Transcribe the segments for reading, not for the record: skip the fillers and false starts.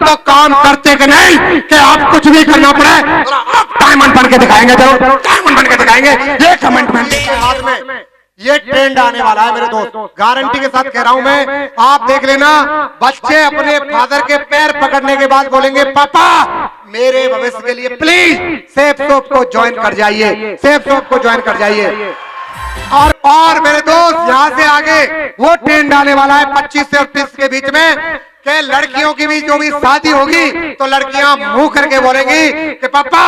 तो काम करते कि नहीं कि आप कुछ भी करना पड़े आप डायमंड बन के दिखाएंगे, जरूर डायमंड बन के दिखाएंगे। ये कमिटमेंट हाथ में ये ट्रेंड आने वाला है मेरे दोस्त, गारंटी के साथ कह रहा हूं मैं। आप देख लेना, बच्चे अपने फादर के पैर पकड़ने के बाद बोलेंगे पापा मेरे भविष्य के लिए प्लीज सेफ सोप को ज्वाइन कर जाइए, सेफ सोप को ज्वाइन कर जाइए। और मेरे दोस्त यहाँ से आगे वो ट्रेंड आने वाला है 25 से 30 के बीच में कि लड़कियों की भी जो भी शादी होगी तो लड़कियां मुंह करके बोलेंगी कि पापा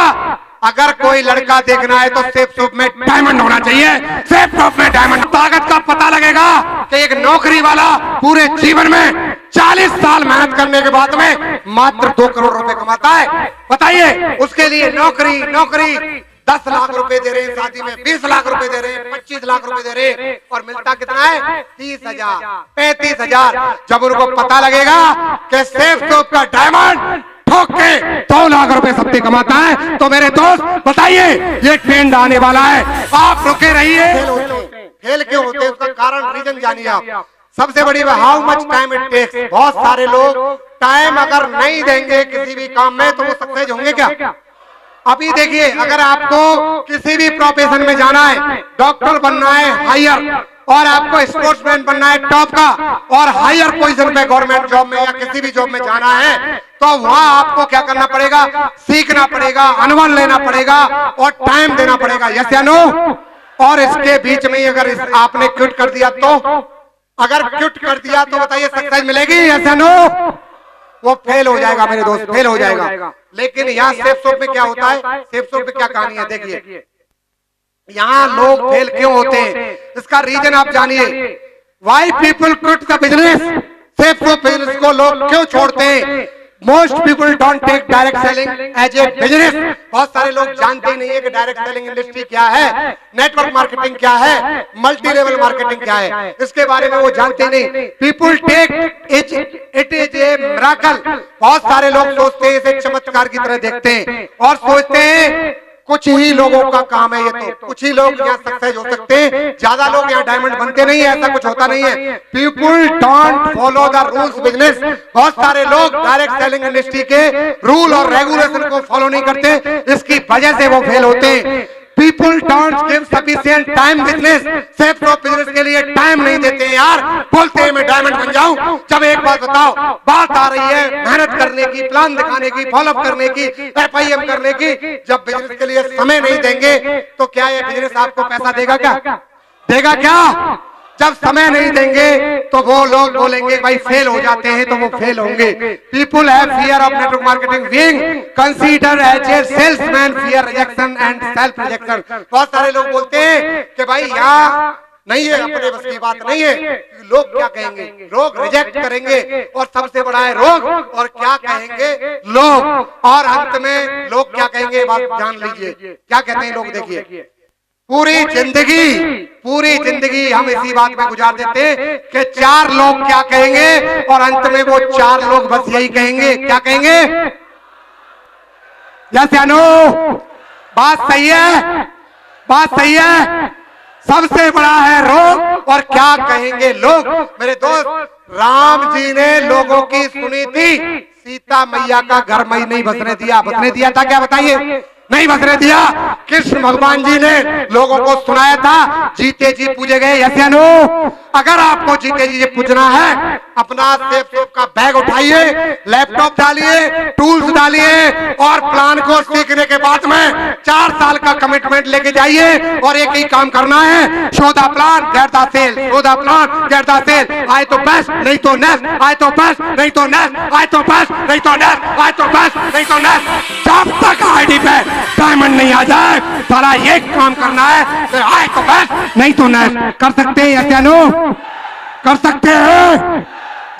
अगर कोई लड़का देखना है तो सेफ सोप में डायमंड होना चाहिए, सेफ सोप में डायमंड। ताकत का पता लगेगा कि एक नौकरी वाला पूरे जीवन में 40 साल मेहनत करने के बाद में मात्र 2 करोड़ रुपए कमाता है। बताइए, उसके लिए नौकरी 10 लाख रुपए दे रहे हैं, शादी में 20 लाख रुपए दे रहे हैं, 25 लाख रुपए दे रहे हैं, और मिलता कितना है 30,000 35,000। जब उनको पता लगेगा कि सेफ सोप का डायमंड ठोक के 2 लाख रुपए सबसे कमाता है, तो मेरे दोस्त बताइए ये ट्रेंड आने वाला है, आप रुके रहिए। फेल क्यों होते हैं उसका कारण रीजन जानिए आप। सबसे बड़ी how much time it takes. बहुत सारे लोग टाइम अगर नहीं देंगे किसी भी काम में तो वो सक्सेस होंगे क्या? अभी देखिए, अगर आपको किसी भी प्रोफेशन में जाना है, डॉक्टर बनना है हायर, और आपको स्पोर्ट्समैन बनना है टॉप का, और हायर पोजीशन पे गवर्नमेंट जॉब में या किसी भी जॉब में जाना है, तो वहां आपको क्या करना पड़ेगा? सीखना पड़ेगा, अनुभव लेना पड़ेगा और टाइम देना पड़ेगा। यस या नो? और इसके बीच में अगर आपने क्विट कर दिया तो, अगर क्विट कर दिया तो बताइए सक्सेस मिलेगी? यस या नो? वो फेल हो जाएगा मेरे दोस्त, फेल हो जाएगा। लेकिन यहाँ सेफ सोप में क्या होता है, सेफ सोप में क्या कहानी है देखिए। यहाँ लोग फेल क्यों होते हैं इसका रीजन आप जानिए। Why people quit the business, safe soap business को लोग क्यों छोड़ते हैं? Most people don't take direct selling as a business. बहुत सारे लोग जानते ही नहीं है कि डायरेक्ट सेलिंग इंडस्ट्री क्या है, नेटवर्क मार्केटिंग क्या है, मल्टी लेवल मार्केटिंग क्या है, इसके बारे में वो जानते नहीं। People take it is a miracle. बहुत सारे लोग सोचते हैं इसे चमत्कार की तरह देखते हैं और सोचते हैं कुछ ही लोगों का काम है ये, तो कुछ ही लोग यहाँ सक्सेस हो सकते हैं, ज्यादा लोग यहाँ डायमंड बनते नहीं है, ऐसा कुछ होता नहीं है। People don't follow the rules business. बहुत सारे लोग डायरेक्ट सेलिंग इंडस्ट्री के रूल और रेगुलेशन को फॉलो नहीं करते, इसकी वजह से वो फेल होते हैं। People don't give sufficient time business, safe soap business के लिए टाइम नहीं देते यार। बोलते हैं मैं डायमंड बन जाऊं। जब एक बात बताओ, बात आ रही है मेहनत करने की, प्लान दिखाने की, फॉलोअप करने की, FIM करने की, जब बिजनेस के लिए समय नहीं देंगे तो क्या ये बिजनेस आपको पैसा देगा? क्या देगा? क्या जब समय नहीं देंगे तो वो लोग बोलेंगे भाई फेल हो जाते हैं, तो वो फेल होंगे। People have fear of network marketing being considered as a salesman, fear rejection and self rejection. बहुत सारे लोग बोलते हैं कि भाई यहाँ नहीं है, अपने बस की बात नहीं है, लोग क्या कहेंगे, लोग रिजेक्ट करेंगे, और सबसे बड़ा है रोग, और क्या कहेंगे लोग, और अंत में लोग क्या कहेंगे बात जान लीजिए। क्या कहते हैं लोग? देखिए, पूरी जिंदगी हम इसी बात में गुजार देते हैं कि 4 लोग क्या कहेंगे, और अंत में वो 4 लोग बस यही कहेंगे। क्या कहेंगे? यस या नो? बात सही है, बात सही है। सबसे बड़ा है रोग, और क्या कहेंगे लोग? मेरे दोस्त, राम जी ने लोगों की सुनी थी, सीता मैया का घर में नहीं बसने दिया। बसने दिया था क्या? बताइए। नहीं बसने दिया। कृष्ण भगवान जी ने लोगों को सुनाया था, जीते जी पूजे गए। यस या नो? अगर आपको जीते जी पूजना है, अपना सेफ सोप का बैग उठाइए, लैपटॉप डालिए, टूल्स डालिए, और प्लान को सीखने के बाद में 4 साल का कमिटमेंट लेके जाइए, और एक ही काम करना है, show the plan get the sale, show the plan get the sale. आए तो बेस्ट नहीं तो नेक्स्ट, आए तो बेस्ट नहीं तो नेक्स्ट, आए तो बेस्ट नहीं तो नेक्स्ट, आए तो बेस्ट नहीं तो नेक्स्ट। जब तक आईडी पे डायमंड नहीं आ जाए सारा ये काम करना है, आए तो बेस्ट नहीं तो नेक्स्ट। कर सकते हैं या क्या? नो कर सकते हैं।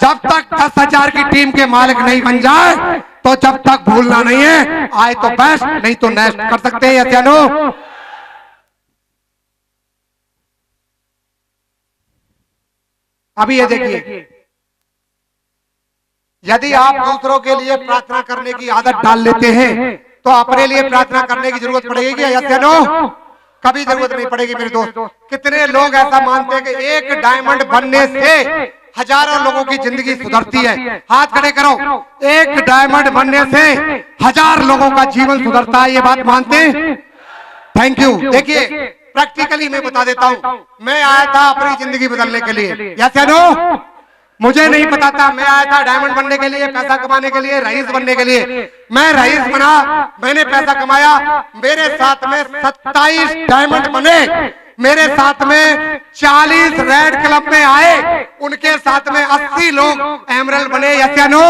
जब तक 10,000 की टीम के मालिक नहीं बन जाए तो जब तक भूलना नहीं है, आए तो बेस्ट नहीं तो नेक्स्ट। कर सकते हैं या क्या? नो? अभी ये देखिए, यदि आप दूसरों के लिए प्रार्थना करने की आदत डाल लेते हैं तो अपने लिए प्रार्थना करने की जरूरत पड़ेगी या नो? कभी जरूरत नहीं पड़ेगी मेरे दोस्त। कितने लोग ऐसा मानते हैं कि एक डायमंड बनने से हजारों लोगों की जिंदगी सुधरती है। हाथ खड़े करो। एक डायमंड बनने से 1000 लोगों का जीवन सुधरता है, ये बात मानते हैं? Thank you. देखिए प्रैक्टिकली मैं बता देता हूं, मैं आया था अपनी जिंदगी बदलने के लिए, यस या नो? मुझे नहीं पता था, मैं आया था डायमंड बनने के लिए, पैसा कमाने के लिए, रईस बनने के लिए। मैं रईस बना, मैंने पैसा कमाया, मेरे साथ में 27 डायमंड बने, मेरे साथ में 40 रेड क्लब में आए, उनके साथ में 80 लोग एमरल्ड बने, यस या नो?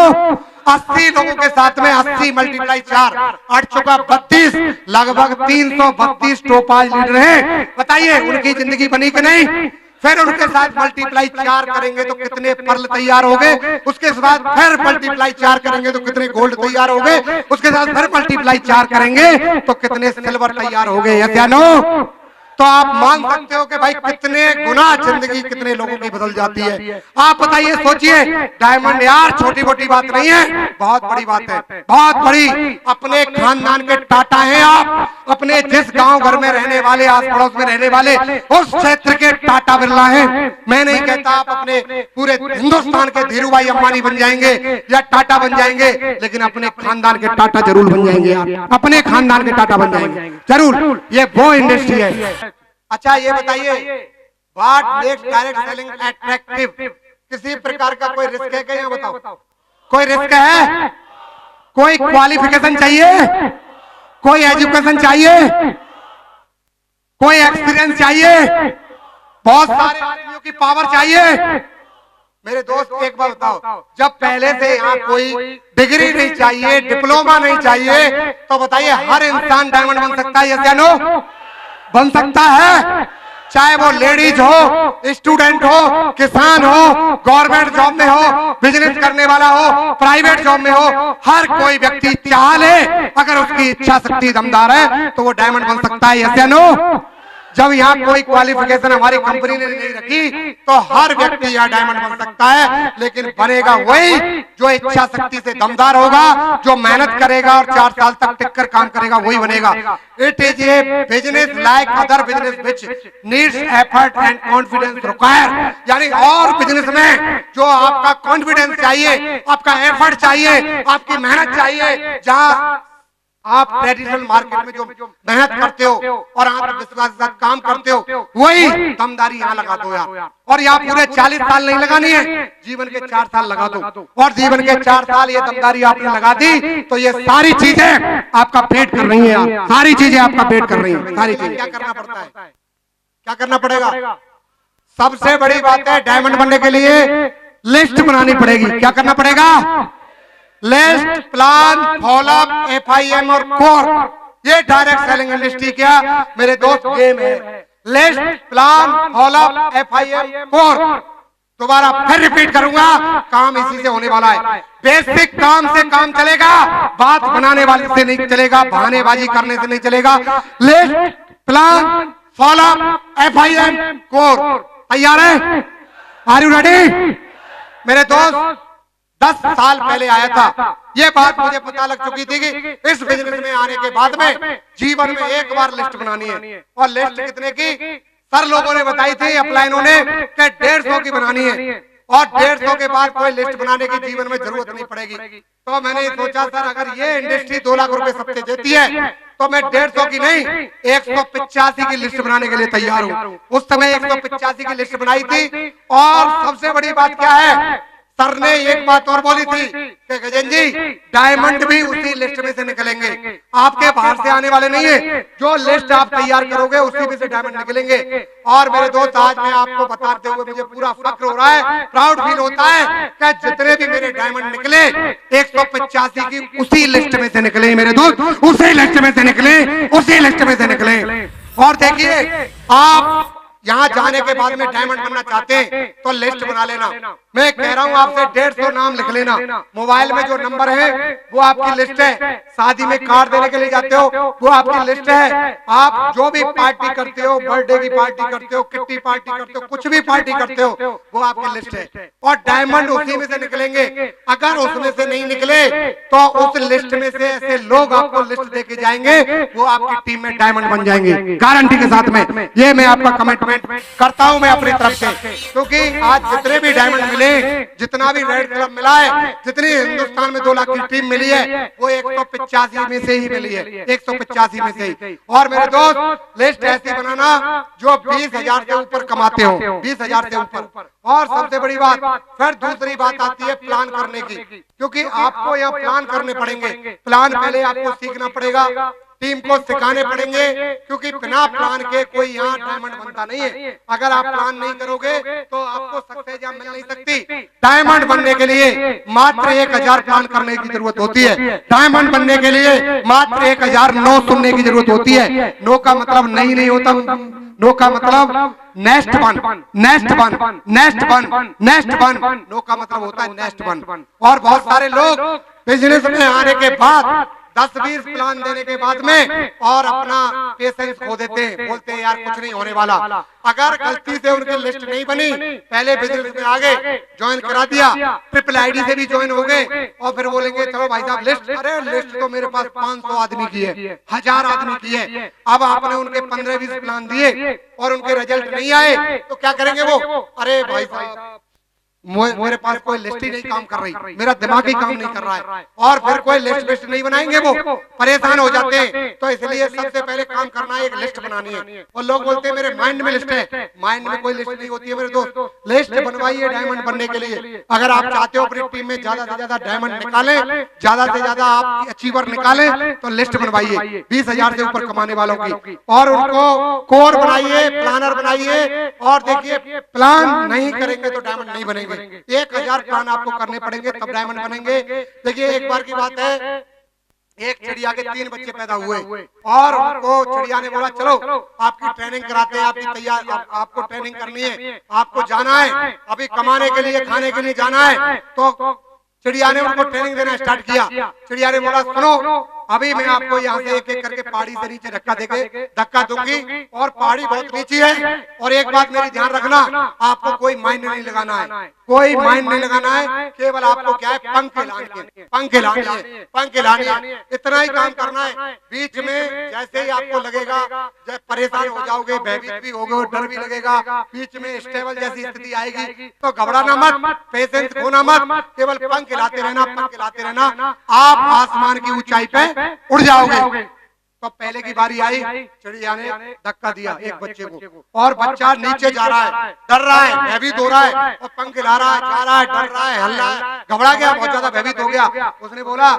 80 लोगों के साथ में 80 मल्टीप्लाई 4 8 चौका 32, लगभग 332 टोपाज लीडर हैं। बताइए उनकी जिंदगी बनी कि नहीं? फिर उनके साथ मल्टीप्लाई 4 करेंगे तो कितने पर्ल तैयार हो गए, उसके बाद फिर मल्टीप्लाई 4 करेंगे तो कितने गोल्ड तैयार हो गए, उसके साथ फिर मल्टीप्लाई 4 करेंगे तो कितने सिल्वर तैयार हो गए, यस या नो? तो आप मान सकते हो कि भाई कितने गुना जिंदगी कितने लोगों की बदल जाती है। आप बताइए, सोचिए, डायमंड यार छोटी मोटी बात नहीं है, बहुत बड़ी बात है, बहुत बड़ी। अपने खानदान के टाटा हैं आप, अपने जिस गांव घर में रहने वाले, आस पड़ोस में रहने वाले, उस क्षेत्र के टाटा बिरला हैं। मैं नहीं कहता आप अपने पूरे हिंदुस्तान के धीरू भाई अंबानी बन जाएंगे या टाटा बन जाएंगे, लेकिन अपने खानदान के टाटा जरूर बन जाएंगे आप, अपने खानदान के टाटा बन जाएंगे जरूर। ये वो इंडस्ट्री है। अच्छा ये बताइए, what makes direct selling attractive? किसी प्रकार का कोई रिस्क है क्या? बताओ, कोई रिस्क है? कोई क्वालिफिकेशन चाहिए? कोई एजुकेशन चाहिए? कोई एक्सपीरियंस चाहिए? बहुत सारे आदमियों की पावर चाहिए? मेरे दोस्त एक बात बताओ, जब पहले से यहाँ कोई डिग्री नहीं चाहिए, डिप्लोमा नहीं चाहिए, तो बताइए हर इंसान डायमंड बन सकता है, यस या नो? बन सकता है, चाहे वो लेडीज हो, स्टूडेंट हो, किसान हो, गवर्नमेंट जॉब में हो, बिजनेस करने वाला हो, प्राइवेट जॉब में हो, हर कोई व्यक्ति चाह ले, अगर उसकी इच्छा शक्ति दमदार है तो वो डायमंड बन सकता है, यस या नो? जब यहाँ कोई क्वालिफिकेशन हमारी कंपनी ने नहीं रखी तो हर व्यक्ति यहाँ डायमंड बन सकता है, लेकिन बनेगा वही जो इच्छा शक्ति से दमदार होगा, जो मेहनत करेगा और 4 साल तक टिककर काम करेगा, वही बनेगा। It is A business like other business which needs effort and confidence require. यानी और बिजनेस में जो आपका कॉन्फिडेंस चाहिए, आपका एफर्ट चाहिए, आपकी मेहनत चाहिए, जहाँ आप ट्रेडिशनल मार्केट में जो मेहनत करते हो और आत्मविश्वास के साथ काम करते हो, वही दमदारी यहाँ लगा दो यार। और यहाँ पूरे 40 साल नहीं लगानी है, जीवन के 4 साल लगा दो, और जीवन के 4 साल ये दमदारी आपने लगा दी तो ये सारी चीजें आपका पेट कर रही है, सारी चीजें आपका पेट कर रही है। सारी चीजें क्या करना पड़ता है? क्या करना पड़ेगा? सबसे बड़ी बात है, डायमंड बनने के लिए लिस्ट बनानी पड़ेगी। क्या करना पड़ेगा? लिस्ट, प्लान, फॉलोअप, FIM और कोर। ये डायरेक्ट सेलिंग इंडस्ट्री क्या मेरे दोस्त गेम है। List, plan, follow up, FIM, core. दोबारा फिर रिपीट करूंगा, काम इसी से होने वाला है। बेसिक काम से काम चलेगा, बात बनाने वाले से नहीं चलेगा, बहानेबाजी करने से नहीं चलेगा। List, plan, follow up, FIM, core. तैयार है? Are you ready? मेरे दोस्त 10 साल पहले आया था, ये बात मुझे पता लग चुकी थी कि इस बिजनेस में आने के बाद में जीवन में एक बार लिस्ट बनानी है। और लिस्ट कितने की? सर लोगों ने बताई थी, अपलाइनों ने, कि 150 की बनानी है, और 150 के बाद कोई लिस्ट बनाने की जीवन में जरूरत नहीं पड़ेगी। तो मैंने सोचा सर अगर ये इंडस्ट्री 2 लाख रुपए सबसे देती है तो मैं 150 की नहीं 185 की लिस्ट बनाने के लिए तैयार हूँ। उस समय 185 की लिस्ट बनाई थी। और सबसे बड़ी बात क्या है, सर ने एक बात और बोली थी कि गजेंद्र जी डायमंड भी उसी लिस्ट में से निकलेंगे, आपके बाहर से आने वाले नहीं है। जो लिस्ट आप तैयार करोगे उसी में से डायमंड निकलेंगे। और मेरे दोस्त आज मैं आपको बताते हुए मुझे पूरा फक्र हो रहा है, प्राउड फील होता है कि जितने भी मेरे डायमंड निकले 185 की उसी लिस्ट में से निकले मेरे दोस्त, उसी लिस्ट में से निकले, उसी लिस्ट में से निकले। और देखिए आप यहाँ जाने के बाद में डायमंड बनना चाहते हैं तो लिस्ट बना लेना। मैं कह रहा हूँ आपसे 150 नाम लिख लेना। मोबाइल में जो नंबर है वो आपकी लिस्ट है। शादी में कार्ड देने के लिए जाते हो वो आपकी लिस्ट है। आप जो भी पार्टी करते हो, बर्थडे की पार्टी करते हो, किट्टी पार्टी करते हो, कुछ भी पार्टी करते हो, वो आपकी लिस्ट है। और डायमंड उसी में से निकलेंगे। अगर उसमें से नहीं निकले तो उस लिस्ट में से ऐसे लोग आपको लिस्ट देके जाएंगे, वो आपकी टीम में डायमंड बन जाएंगे गारंटी के साथ में। ये मैं आपका कमिटमेंट करता हूं मैं अपनी तरफ से, क्योंकि आज जितने भी डायमंड मिले मिले, जितना भी रेड क्लब मिला है, जितनी हिंदुस्तान में 2 लाख की टीम मिली है, वो 185 में से ही मिली है, 185 में से ही। और मेरे दोस्त लिस्ट ऐसी बनाना जो 20,000 से ऊपर कमाते हो, 20,000 से ऊपर। और सबसे बड़ी बात, फिर दूसरी बात आती है प्लान करने की, क्योंकि आपको यहाँ प्लान करने पड़ेंगे। प्लान पहले आपको सीखना पड़ेगा, टीम को सिखाने पड़ेंगे, क्योंकि बिना प्लान के कोई यहाँ डायमंड बनता नहीं है। अगर आप प्लान नहीं करोगे तो आपको सक्सेस यहाँ मिल नहीं सकती। डायमंड बनने के लिए मात्र 1,000 प्लान करने की जरूरत होती है। डायमंड बनने के लिए मात्र 1,000 नो सुनने की जरूरत होती है। नो का मतलब नहीं होता, नो का मतलब next one, next one, next one, next one. No का मतलब होता है नेक्स्ट वन। और बहुत सारे लोग बिजनेस में आने के बाद 10-20 प्लान देने के बाद में और अपना पेशेंस खो देते हैं, बोलते हैं यार कुछ नहीं होने वाला। अगर गलती से उनकी लिस्ट नहीं बनी, पहले बिजनेस में आ गए, ज्वाइन करा दिया, ट्रिपल आईडी से भी ज्वाइन हो गए, और फिर बोलेंगे चलो भाई साहब लिस्ट, अरे लिस्ट तो मेरे पास 500 आदमी की है, 1000 आदमी की है। अब आपने उनके 15-20 प्लान दिए और उनके रिजल्ट नहीं आए, तो क्या करेंगे वो? अरे भाई साहब मेरे पास कोई लिस्ट ही नहीं काम कर रही, मेरा दिमाग ही काम नहीं कर रहा है, और फिर कोई लिस्ट नहीं बनाएंगे, वो परेशान हो जाते हैं। तो इसलिए सबसे पहले काम करना है, एक लिस्ट बनानी है। और लोग बोलते हैं मेरे माइंड में लिस्ट है, माइंड में कोई लिस्ट नहीं होती है मेरे दोस्त। लिस्ट बनवाइए डायमंड बनने के लिए। अगर आप चाहते हो अपनी टीम में ज्यादा से ज्यादा डायमंड निकालें, ज्यादा से ज्यादा आप अचीवर निकालें, तो लिस्ट बनवाइए 20,000 से ऊपर कमाने वालों की, और उनको कोर बनाइए, प्लानर बनाइए। और देखिए प्लान नहीं करेंगे तो डायमंड नहीं बनेंगे। 1,000 प्लान आपको करने पड़ेंगे तब डायमंड बनेंगे। देखिए एक बार की बात है, एक चिड़िया के 3 बच्चे पैदा हुए, और उनको चिड़िया ने बोला चलो आपकी ट्रेनिंग कराते हैं, आपकी तैयार, आपको ट्रेनिंग करनी है, आपको जाना है अभी कमाने के लिए, खाने के लिए जाना है। तो चिड़िया ने उनको ट्रेनिंग देना स्टार्ट किया। चिड़िया ने बोला सुनो, अभी मैं आपको यहाँ से एक एक करके पहाड़ी से नीचे धक्का दूंगी, और पहाड़ी बहुत नीची है। और एक बात मेरी ध्यान रखना, आपको कोई माइंड नहीं लगाना है, कोई माइंड नहीं लगाना है, केवल आपको क्या है पंख हिलाने, इतना ही काम करना है। बीच में जैसे ही आपको लगेगा जब परेशान हो जाओगे, भयभीत भी होगे, डर भी लगेगा, बीच में स्टेबल जैसी स्थिति आएगी तो घबराना मत, पेशेंस खोना मत, केवल पंख हिलाते रहना, आप आसमान की ऊंचाई पे उड़ जाओगे। तो पहले की बारी आई, चिड़िया ने धक्का दिया एक बच्चे को, और बच्चा नीचे जा रहा है, डर रहा है, भयभीत हो रहा है, और पंख हिला रहा है, जा रहा है, डर रहा है, हल रहा है, घबरा गया, बहुत ज्यादा भयभीत हो गया। उसने बोला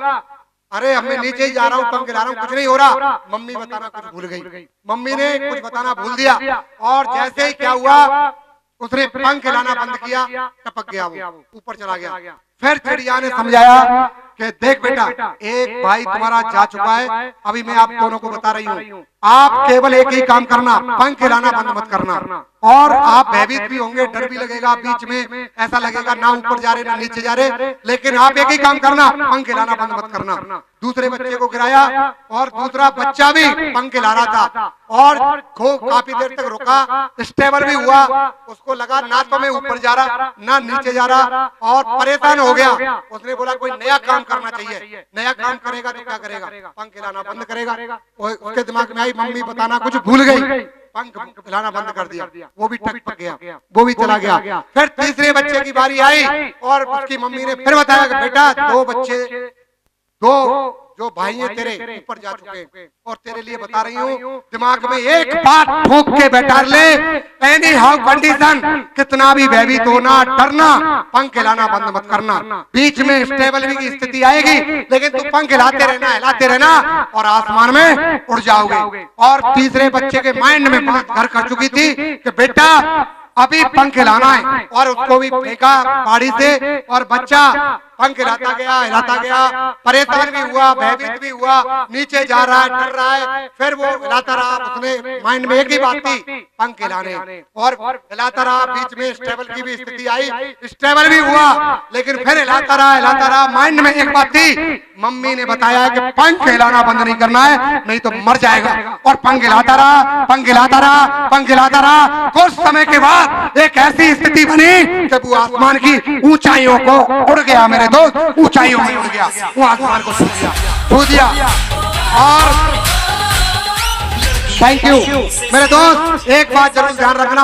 अरे मैं नीचे ही जा रहा हूँ, पंख हिला रहा हूँ, कुछ नहीं हो रहा। मम्मी बताना कुछ भूल गई, मम्मी ने कुछ बताना भूल दिया, और जैसे ही क्या हुआ, उसने पंख हिलाना बंद किया, टपक गया, वो ऊपर चला गया। फिर चिड़िया ने समझाया कि देख बेटा, एक भाई तुम्हारा जा चुका है, अभी मैं आप दोनों को बता रही हूँ, आप केवल एक ही काम करना, पंख हिलाना बंद मत करना। और आप भयभीत भी होंगे, डर भी लगेगा, बीच में ऐसा लगेगा ना ऊपर जा रहे ना नीचे जा रहे, लेकिन आप एक ही काम करना, पंख हिलाना बंद मत करना। दूसरे बच्चे को गिराया, और दूसरा बच्चा भी पंख हिला रहा था, और काफी देर तक रुका, स्टेबल भी हुआ, उसको लगा ना तो मैं ऊपर जा रहा ना नीचे जा रहा, और परेशान हो गया। उसने बोला कोई नया काम करना चाहिए, नया काम करेगा तो क्या करेगा, पंख हिलाना बंद करेगा। उसके दिमाग में आई मम्मी बताना कुछ भूल गई, पंख हिलाना बंद कर दिया, वो भी टपक गया, वो भी चला गया। फिर तीसरे बच्चे की बारी आई, और उसकी मम्मी ने फिर बताया कि बेटा 2 बच्चे, 2 जो भाई हैं तेरे ऊपर जा चुके हैं, और तेरे लिए बता रही हूँ, दिमाग में एक बात ठोक के बैठा ले, एनी हाउ कंडीशन, कितना भी भयभीत होना, डरना, पंख हिलाना बंद मत करना। बीच में स्टेबल की स्थिति आएगी, लेकिन तू पंख हिलाते रहना, और आसमान में उड़ जाओगे। और तीसरे बच्चे के माइंड में बात घर कर चुकी थी कि बेटा अभी पंख हिलाना है, और उसको भी फेंका पहाड़ी से, और बच्चा पंख हिलाता गया, परेशान भी हुआ, भयभीत भी हुआ, नीचे जा रहा है, डर रहा है, फिर वो हिलाता रहा। उसने माइंड में एक ही बात थी, पंख हिलाने, और हिलाता रहा। बीच में स्टेबल की भी स्थिति आई, स्टेबल भी हुआ, लेकिन फिर हिलाता रहा। माइंड में एक बात थी, मम्मी ने बताया कि पंख हिलाना बंद नहीं करना है, नहीं तो मर जाएगा। और पंख हिलाता रहा। कुछ समय के बाद एक ऐसी स्थिति बनी कि वो आसमान की ऊंचाइयों को उड़ गया, मेरे दोस्त, ऊंचाइयों में उड़ गया, वो आसमान को छू दिया, और थैंक यू मेरे दोस्त। एक बात जरूर ध्यान रखना,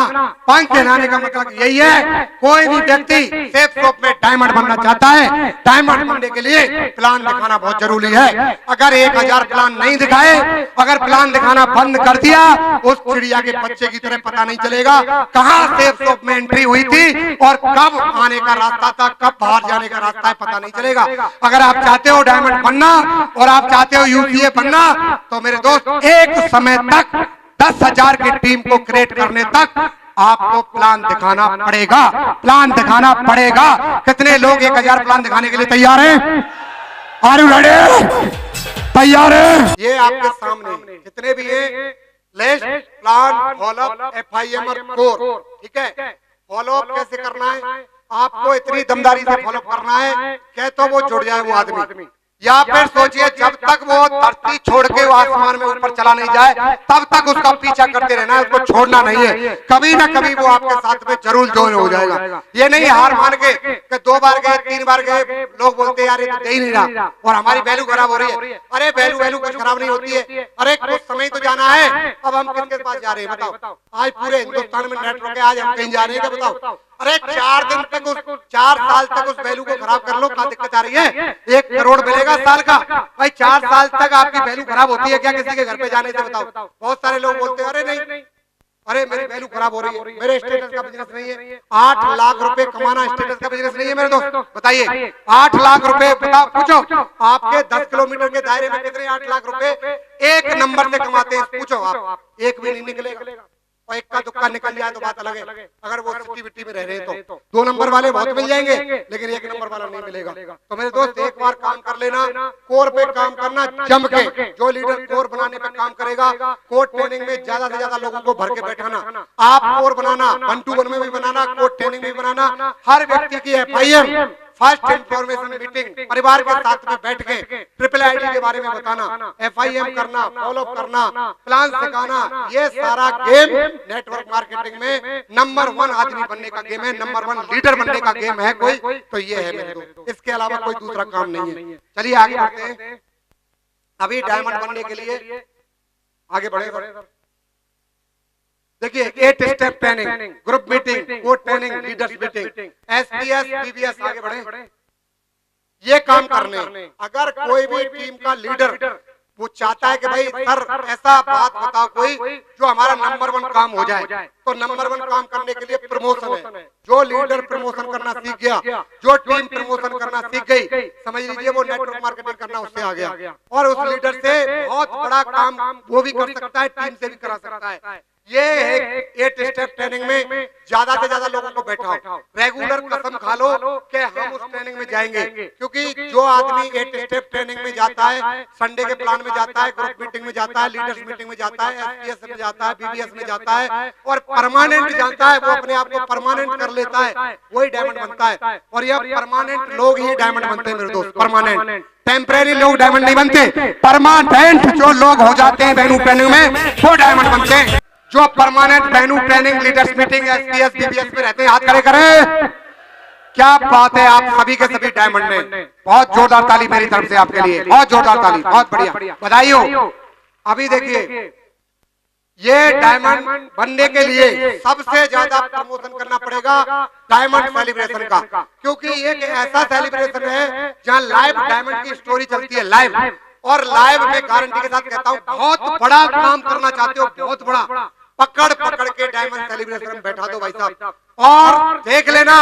पंख हिलाने का मतलब यही है, कोई भी व्यक्ति सेफ शॉप में डायमंड बनना चाहता है, डायमंड बनने के लिए प्लान दिखाना बहुत जरूरी है। अगर 1000 प्लान नहीं दिखाए, अगर प्लान दिखाना बंद कर दिया, उस चिड़िया के बच्चे की तरह पता नहीं चलेगा कहाँ सेफ शॉप में एंट्री हुई थी और कब आने का रास्ता था, कब बाहर जाने का रास्ता है, पता नहीं चलेगा। अगर आप चाहते हो डायमंड बनना और आप चाहते हो यूपीए बनना, तो मेरे दोस्त एक समय तक 10,000 की टीम को क्रिएट करने तक आपको प्लान दिखाना पड़ेगा, प्लान दिखाना पड़ेगा। कितने लोग 1000 प्लान दिखाने के लिए तैयार हैं? Are you ready? तैयार है? ये आपके सामने जितने भी हैं, लिस्ट, प्लान, फॉलोअप, FIM और कोर, ठीक है। फॉलोअप कैसे करना है? आपको इतनी दमदारी से फॉलोअप करना है कि तो वो जुड़ जाए वो आदमी, या फिर सोचिए जब तक वो धरती छोड़ के वो आसमान में ऊपर चला नहीं जाए तब तक उसका पीछा करते रहना है, उसको छोड़ना नहीं है। कभी ना कभी वो आपके साथ में जरूर ज्वाइन हो जाएगा। ये नहीं हार मान के कि 2 बार गए 3 बार गए, लोग बोलते यार ये तो दे ही नहीं रहा और हमारी वैल्यू खराब हो रही है। अरे वैल्यू कुछ खराब नहीं होती है। अरे कुछ समय तो जाना है। अब हम किसके पास जा रहे हैं बताओ? आज पूरे हिंदुस्तान में नेटवर्क है, आज हम कहीं जा रहे हैं क्या बताओ? अरे 4 दिन तक 4 साल तक उस वैल्यू को खराब कर लो, क्या दिक्कत आ रही है? 1 करोड़ मिलेगा साल का भाई, 4 साल तक आपकी वैल्यू खराब होती है क्या किसी के घर पे जाने से बताओ? बहुत सारे लोग बोलते हैं अरे नहीं, अरे मेरी वैल्यू खराब हो रही है, मेरे स्टेटस का बिजनेस नहीं है। 8 लाख रुपए कमाना स्टेटस का बिजनेस नहीं है मेरे दोस्त, बताइए 8 लाख रुपए बताओ, पूछो आपके 10 किलोमीटर के दायरे में कितने 8 लाख रुपए एक नंबर से कमाते हैं? पूछो आप, एक भी नहीं निकलेगा। और इक्का दुक्का निकल जाए तो बात अलग है, अगर वो सिटी विटी में रह रहे हैं तो 2 नंबर वाले बहुत मिल जाएंगे, लेकिन 1 नंबर वाला नहीं मिलेगा। तो मेरे दोस्त एक बार काम कर लेना, कोर पे काम करना जम के। जो लीडर कोर बनाने पे काम करेगा, कोर ट्रेनिंग में ज्यादा से ज्यादा लोगों को भर के बैठाना। आप कोर बनाना, 1 to 1 में भी बनाना, कोर ट्रेनिंग में भी बनाना। हर व्यक्ति की FIM फर्स्ट इंफॉर्मेशन मीटिंग परिवार के साथ में बैठ के ट्रिपल ID के बारे में बताना, FIM करना, फॉलो करना, प्लान सिखाना। ये सारा गेम नेटवर्क मार्केटिंग में नंबर 1 आदमी बनने का गेम है, नंबर 1 लीडर बनने का गेम है कोई तो ये है मेरे दोस्त। इसके अलावा कोई दूसरा काम नहीं है। चलिए आगे बढ़ते हैं। अभी डायमंड बनने के लिए आगे बढ़े। देखिए 8 step training, group meeting, core training, leaders meeting, SPS, BBS, आगे बढ़े। ये काम करने अगर कोई भी टीम का लीडर वो चाहता है कि भाई सर ऐसा बात बताओ कोई जो हमारा नंबर 1 काम हो जाए, तो नंबर 1 काम करने के लिए प्रमोशन है। जो लीडर प्रमोशन करना सीख गया, जो टीम प्रमोशन करना सीख गई, समझ लीजिए वो नेटवर्क मार्केटिंग करना उससे आ गया और उस लीडर से बहुत बड़ा काम वो भी कर सकता है, टीम से भी करा सकता है। ये है 8 स्टेप ट्रेनिंग में ज्यादा से ज्यादा लोगों को बैठाओ, रेगुलर कसम खा लो कि हम उस ट्रेनिंग में जाएंगे। क्योंकि जो आदमी 8 स्टेप ट्रेनिंग में जाता है, संडे के प्लान में जाता है, ग्रुप मीटिंग में जाता है, लीडर्स मीटिंग में जाता है, SPS में जाता है, BBS में जाता है और परमानेंट जानता है, वो अपने आप को परमानेंट कर लेता है, वही डायमंड बनता है। और यह परमानेंट लोग ही डायमंड बनते हैं मेरे दोस्त, परमानेंट। टेम्परेरी लोग डायमंड नहीं बनते, परमानेंट जो लोग हो जाते हैं वेन्यू ट्रेनिंग में वो डायमंड बनते हैं। जो permanent venue training, leaders meeting, SPS, BBS में रहते हैं, हाथ खड़े करें। क्या बात है, आप सभी के सभी डायमंड ने। बहुत जोरदार ताली मेरी तरफ से आपके लिए, बहुत जोरदार ताली, बहुत बढ़िया, बधाई हो। अभी देखिए ये डायमंड बनने के लिए सबसे ज्यादा प्रमोशन करना पड़ेगा डायमंड सेलिब्रेशन का, क्योंकि ये एक ऐसा सेलिब्रेशन है जहां लाइव डायमंड की स्टोरी चलती है, लाइव। और लाइव में गारंटी के साथ कहता हूँ बहुत बड़ा काम करना चाहते हो, बहुत बड़ा, पकड़ पकड़ के डायमंड सेलिब्रेशन में बैठा दो भाई साहब और देख लेना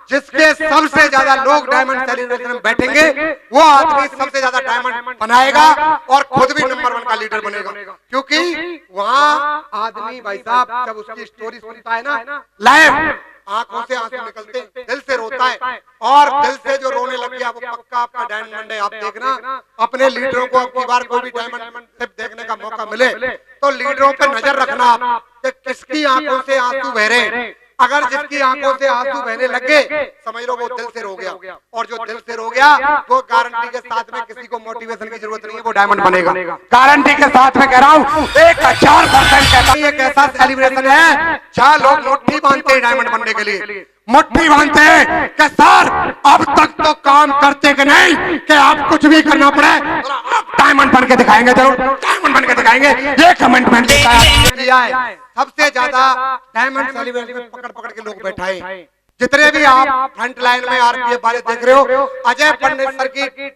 जिसके सबसे ज्यादा लोग डायमंड सेलिब्रेशन में बैठेंगे वो आदमी सबसे ज्यादा डायमंड बनाएगा और खुद भी नंबर 1 का लीडर बनेगा। क्योंकि वहां आदमी भाई साहब जब उसकी स्टोरी सुनता है ना लाइव, आंखों से आंसू निकलते, दिल से रोता है और दिल से जो रोने लग गया वो पक्का आपका डायमंड है। आप देखना अपने लीडरों को, अब की बार कोई भी डायमंड देखने का मौका मिले तो लीडरों पे नजर रखना आप कि किसकी आंखों से आंसू बह रहे हैं। अगर जिसकी आंखों से आंसू बहने लगे समझ लो वो दिल से रो गया, और जो दिल से रो गया वो गारंटी के साथ में किसी को मोटिवेशन की जरूरत नहीं है, वो डायमंड बनेगा। गारंटी के साथ में कह रहा हूँ 1000% कहता हूँ। एक ऐसा सेलिब्रेशन है जहाँ लोग मुट्ठी बांधते हैं डायमंड बनने के लिए, मुट्ठी बांधते हैं कि सर अब तक तो काम करते कि नहीं कि आप कुछ भी करना पड़े डायमंड बन के दिखाएंगे, जरूर डायमंड बन के दिखाएंगे। ये कमिटमेंट किया है। सबसे ज्यादा डायमंड सेलिब्रेशन में पकड़ पकड़ के लोग बैठाए। जितने भी आप फ्रंट लाइन में आरपीएफ वाले देख रहे हो, अजय पंडित सर की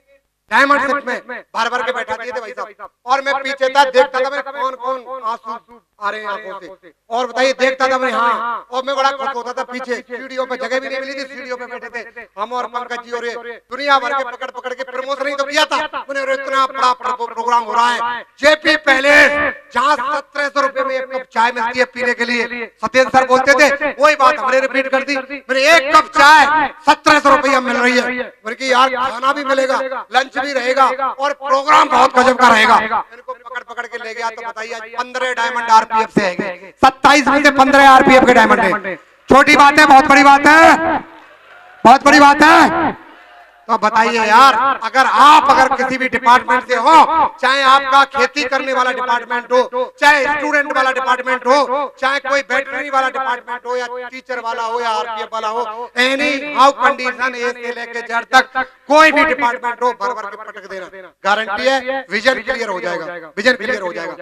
डायमंड सिक्स में बार बार के बैठा दिए थे भाई साहब। और मैं पीछे था, देखता था मैं कौन कौन आंसू आ रहे हैं आंखों से, और बताइए देखता था मैं। हाँ, और मैं बड़ा खुश होता था। पीछे सीढ़ियों पे जगह भी नहीं मिली थी, सीढ़ियों पे बैठे थे हम और पंकज जी, और दुनिया भर के पकड़ पकड़ के प्रमोशन ही तो किया था उन्हें। इतना बड़ा प्रोग्राम हो रहा है जेपी पैलेस, जहाँ 1700 रुपए में एक कप चाय मिलती है पीने के लिए। सत्येंद्र सर बोलते थे, वही बात हमने रिपीट कर दी। मैंने एक कप चाय 1700 रुपया मिल रही है। मैंने यार खाना भी मिलेगा, लंच भी रहेगा, और प्रोग्राम बहुत गजब का रहेगा। इनको पकड़ पकड़ के ले गया। तो बताइए 15 डायमंड आरपीएफ से आएंगे, 27 में से 15 आरपीएफ के डायमंड है। छोटी बात है, बहुत बड़ी बात है, बहुत बड़ी बात है। तो बताइए यार, अगर किसी भी डिपार्टमेंट से हो, चाहे आपका खेती करने वाला डिपार्टमेंट हो, चाहे स्टूडेंट वाला डिपार्टमेंट हो, चाहे कोई वेटरनरी वाला डिपार्टमेंट हो, या टीचर वाला हो, या आरपीएफ वाला हो, एनी हाउ कंडीशन ए से लेके जेड तक कोई भी डिपार्टमेंट हो, भर भर के पटक देना। गारंटी है विजन क्लियर हो जाएगा, विजन क्लियर हो जाएगा।